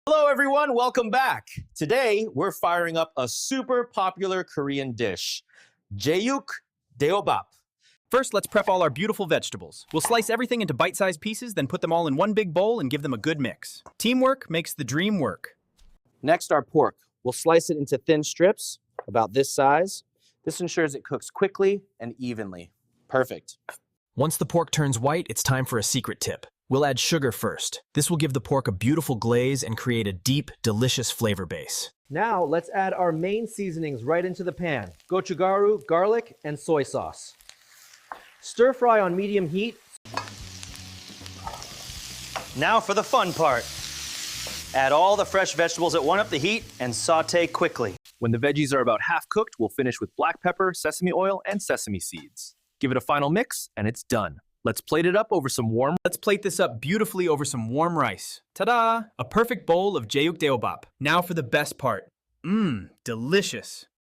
Hello everyone, welcome back. Today, we're firing up a super popular Korean dish, Jeyuk-deopbap. First, let's prep all our beautiful vegetables. We'll slice everything into bite-sized pieces, then put them all in one big bowl and give them a good mix. Teamwork makes the dream work. Next, our pork. We'll slice it into thin strips, about this size. This ensures it cooks quickly and evenly. Perfect. Once the pork turns white, it's time for a secret tip. We'll add sugar first. This will give the pork a beautiful glaze and create a deep, delicious flavor base. Now, let's add our main seasonings right into the pan. Gochugaru, garlic, and soy sauce. Stir fry on medium heat. Now for the fun part. Add all the fresh vegetables at 1 up the heat and saute quickly. When the veggies are about half cooked, we'll finish with black pepper, sesame oil, and sesame seeds. Give it a final mix, and it's done. Let's plate it up over some warm. Let's plate this up beautifully over some warm rice. Ta-da! A perfect bowl of Jeyuk-deopbap. Now for the best part. Delicious.